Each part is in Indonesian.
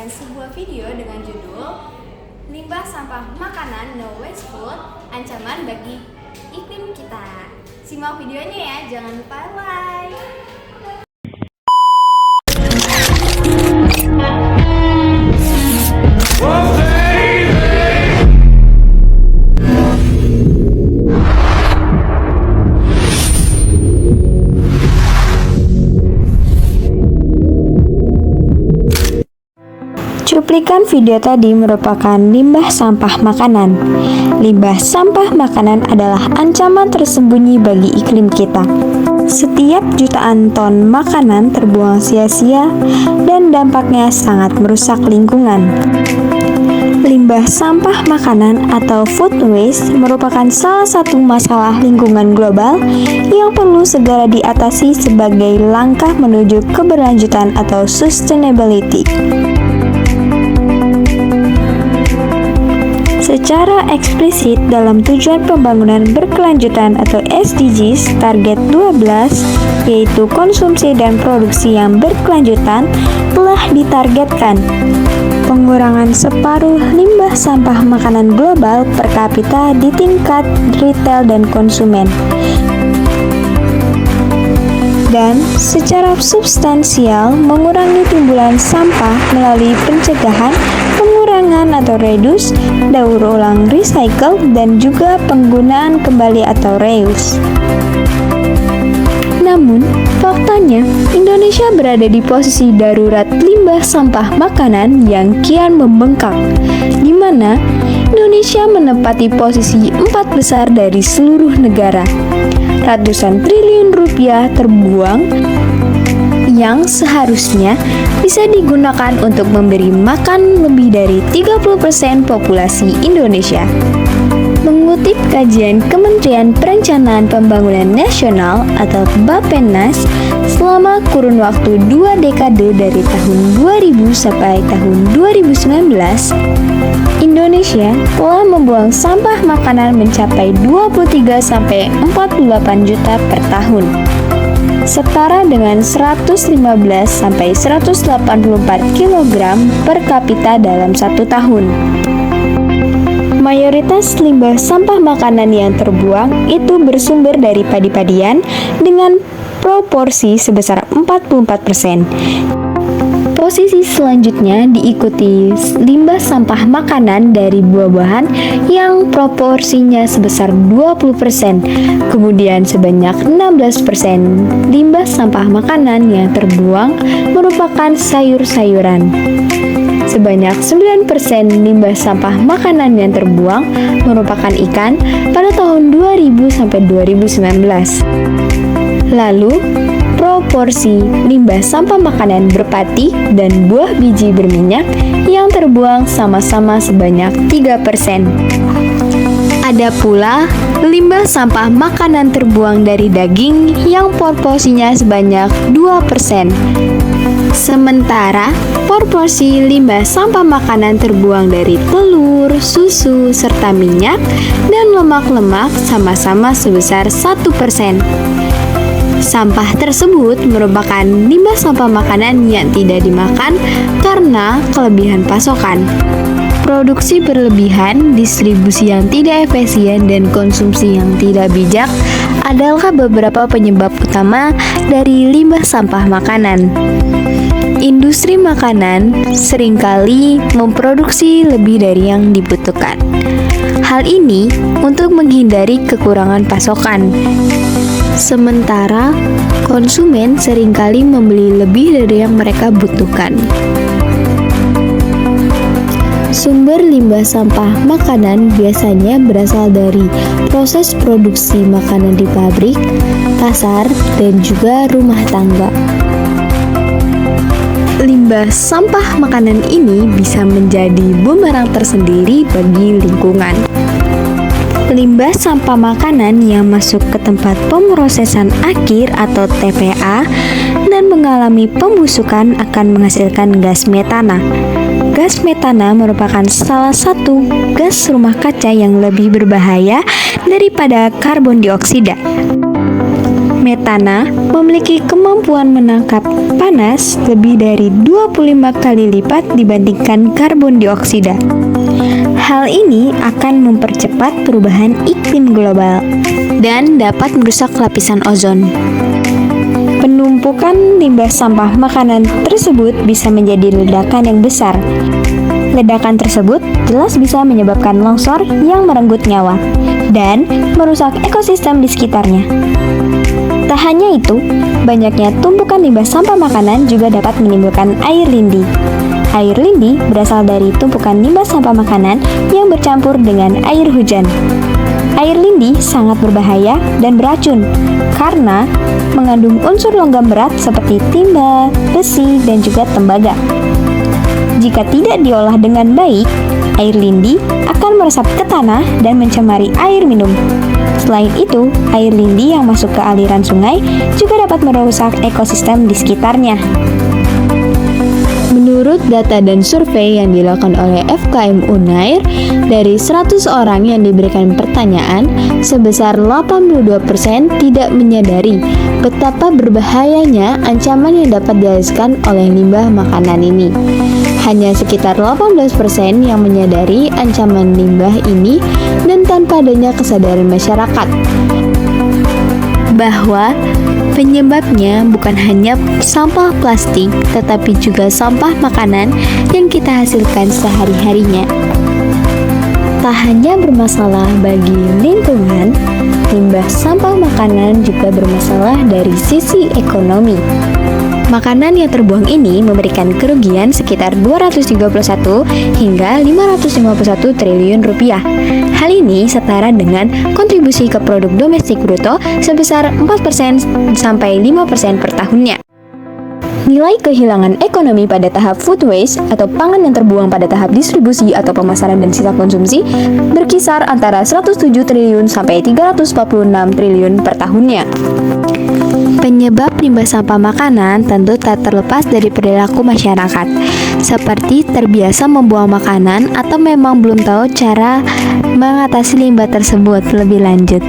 dengan sebuah video dengan judul Limbah Sampah Makanan No Waste Food, Ancaman Bagi Iklim Kita. Simak videonya ya, jangan lupa like. Cuplikan video tadi merupakan limbah sampah makanan. Limbah sampah makanan adalah ancaman tersembunyi bagi iklim kita. Setiap jutaan ton makanan terbuang sia-sia dan dampaknya sangat merusak lingkungan. Limbah sampah makanan atau food waste merupakan salah satu masalah lingkungan global yang perlu segera diatasi sebagai langkah menuju keberlanjutan atau sustainability. Secara eksplisit dalam Tujuan Pembangunan Berkelanjutan atau SDGs target 12 yaitu konsumsi dan produksi yang berkelanjutan telah ditargetkan pengurangan separuh limbah sampah makanan global per kapita di tingkat retail dan konsumen. Dan secara substansial mengurangi timbulan sampah melalui pencegahan, pengurangan atau reduce, daur ulang recycle, dan juga penggunaan kembali atau reuse. Namun, faktanya Indonesia berada di posisi darurat limbah sampah makanan yang kian membengkak, di mana Indonesia menempati posisi 4 besar dari seluruh negara. Ratusan triliun rupiah terbuang yang seharusnya bisa digunakan untuk memberi makan lebih dari 30% populasi Indonesia. Mengutip kajian Kementerian Perencanaan Pembangunan Nasional atau Bappenas, selama kurun waktu 2 dekade dari tahun 2000 sampai tahun 2019, Indonesia telah membuang sampah makanan mencapai 23-48 juta per tahun, setara dengan 115-184 kg per kapita dalam 1 tahun. Mayoritas limbah sampah makanan yang terbuang itu bersumber dari padi-padian dengan proporsi sebesar 44%. Posisi selanjutnya diikuti limbah sampah makanan dari buah-buahan yang proporsinya sebesar 20%. Kemudian sebanyak 16% limbah sampah makanan yang terbuang merupakan sayur-sayuran. Sebanyak 9% limbah sampah makanan yang terbuang merupakan ikan pada tahun 2000 sampai 2019. Lalu, proporsi limbah sampah makanan berpati dan buah biji berminyak yang terbuang sama-sama sebanyak 3%. Ada pula limbah sampah makanan terbuang dari daging yang proporsinya sebanyak 2%. Sementara proporsi limbah sampah makanan terbuang dari telur, susu, serta minyak dan lemak-lemak sama-sama sebesar 1%. Sampah tersebut merupakan limbah sampah makanan yang tidak dimakan karena kelebihan pasokan. Produksi berlebihan, distribusi yang tidak efisien, dan konsumsi yang tidak bijak adalah beberapa penyebab utama dari limbah sampah makanan. Industri makanan seringkali memproduksi lebih dari yang dibutuhkan. Hal ini untuk menghindari kekurangan pasokan. Sementara konsumen seringkali membeli lebih dari yang mereka butuhkan. Sumber limbah sampah makanan biasanya berasal dari proses produksi makanan di pabrik, pasar, dan juga rumah tangga. Limbah sampah makanan ini bisa menjadi bumerang tersendiri bagi lingkungan. Limbah sampah makanan yang masuk ke tempat pemrosesan akhir atau TPA dan mengalami pembusukan akan menghasilkan gas metana. Gas metana merupakan salah satu gas rumah kaca yang lebih berbahaya daripada karbon dioksida. Metana memiliki kemampuan menangkap panas lebih dari 25 kali lipat dibandingkan karbon dioksida. Hal ini akan mempercepat perubahan iklim global dan dapat merusak lapisan ozon. Penumpukan limbah sampah makanan tersebut bisa menjadi ledakan yang besar. Ledakan tersebut jelas bisa menyebabkan longsor yang merenggut nyawa dan merusak ekosistem di sekitarnya. Tak hanya itu, banyaknya tumpukan limbah sampah makanan juga dapat menimbulkan air lindi. Air lindi berasal dari tumpukan limbah sampah makanan yang bercampur dengan air hujan. Air lindi sangat berbahaya dan beracun karena mengandung unsur logam berat seperti timah, besi, dan juga tembaga. Jika tidak diolah dengan baik, air lindi akan meresap ke tanah dan mencemari air minum. Selain itu, air lindi yang masuk ke aliran sungai juga dapat merusak ekosistem di sekitarnya. Menurut data dan survei yang dilakukan oleh FKM Unair, dari 100 orang yang diberikan pertanyaan, sebesar 82% tidak menyadari betapa berbahayanya ancaman yang dapat dihasilkan oleh limbah makanan ini. Hanya sekitar 18% yang menyadari ancaman limbah ini dan tanpa adanya kesadaran masyarakat bahwa penyebabnya bukan hanya sampah plastik, tetapi juga sampah makanan yang kita hasilkan sehari-harinya. Tak hanya bermasalah bagi lingkungan, limbah sampah makanan juga bermasalah dari sisi ekonomi. Makanan yang terbuang ini memberikan kerugian sekitar 231 hingga 551 triliun rupiah. Hal ini setara dengan kontribusi ke produk domestik bruto sebesar 4% sampai 5% per tahunnya. Nilai kehilangan ekonomi pada tahap food waste atau pangan yang terbuang pada tahap distribusi atau pemasaran dan sisa konsumsi berkisar antara 107 triliun sampai 346 triliun per tahunnya. Penyebab limbah sampah makanan tentu tak terlepas dari perilaku masyarakat, seperti terbiasa membuang makanan atau memang belum tahu cara mengatasi limbah tersebut lebih lanjut.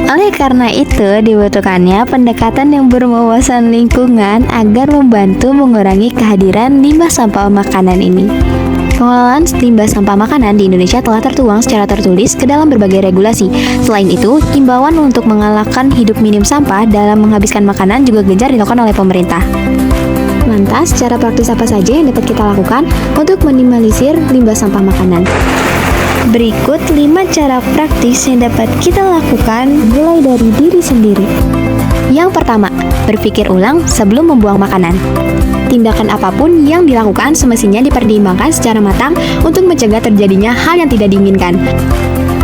Oleh karena itu, dibutuhkannya pendekatan yang berwawasan lingkungan agar membantu mengurangi kehadiran limbah sampah makanan ini. Pengelolaan limbah sampah makanan di Indonesia telah tertuang secara tertulis ke dalam berbagai regulasi. Selain itu, imbauan untuk mengalahkan hidup minim sampah dalam menghabiskan makanan juga gencar dilakukan oleh pemerintah. Lantas, cara praktis apa saja yang dapat kita lakukan untuk minimalisir limbah sampah makanan? Berikut 5 cara praktis yang dapat kita lakukan mulai dari diri sendiri. Yang pertama, berpikir ulang sebelum membuang makanan. Tindakan apapun yang dilakukan semestinya dipertimbangkan secara matang untuk mencegah terjadinya hal yang tidak diinginkan.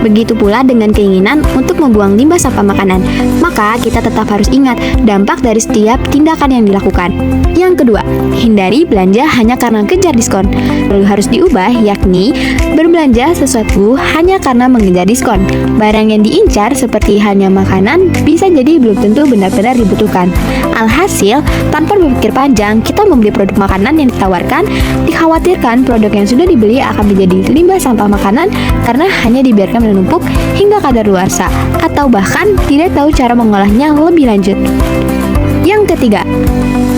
Begitu pula dengan keinginan untuk membuang limbah sampah makanan. Maka kita tetap harus ingat dampak dari setiap tindakan yang dilakukan. Yang kedua, hindari belanja hanya karena kejar diskon. Perlu harus diubah, yakni berbelanja sesuatu hanya karena mengejar diskon. Barang yang diincar seperti halnya makanan bisa jadi belum tentu benar-benar dibutuhkan. Alhasil, tanpa berpikir panjang, kita membeli produk makanan yang ditawarkan, dikhawatirkan produk yang sudah dibeli akan menjadi limbah sampah makanan karena hanya dibiarkan menumpuk hingga kadaluarsa atau bahkan tidak tahu cara mengolahnya lebih lanjut. Yang ketiga,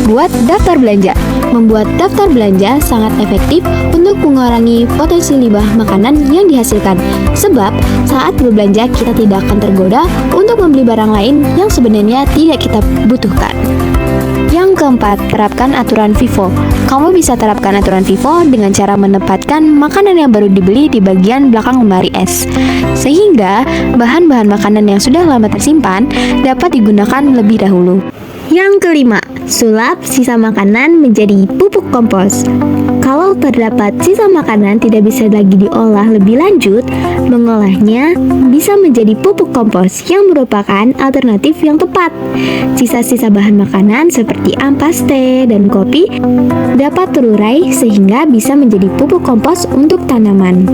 buat daftar belanja. Membuat daftar belanja sangat efektif untuk mengurangi potensi limbah makanan yang dihasilkan. Sebab saat berbelanja kita tidak akan tergoda untuk membeli barang lain yang sebenarnya tidak kita butuhkan. Yang keempat, terapkan aturan FIFO. Kamu bisa terapkan aturan FIFO dengan cara menempatkan makanan yang baru dibeli di bagian belakang lemari es, sehingga bahan-bahan makanan yang sudah lama tersimpan dapat digunakan lebih dahulu. Yang kelima, sulap sisa makanan menjadi pupuk kompos. Kalau terdapat sisa makanan tidak bisa lagi diolah lebih lanjut, mengolahnya bisa menjadi pupuk kompos yang merupakan alternatif yang tepat. Sisa-sisa bahan makanan seperti ampas teh dan kopi dapat terurai sehingga bisa menjadi pupuk kompos untuk tanaman.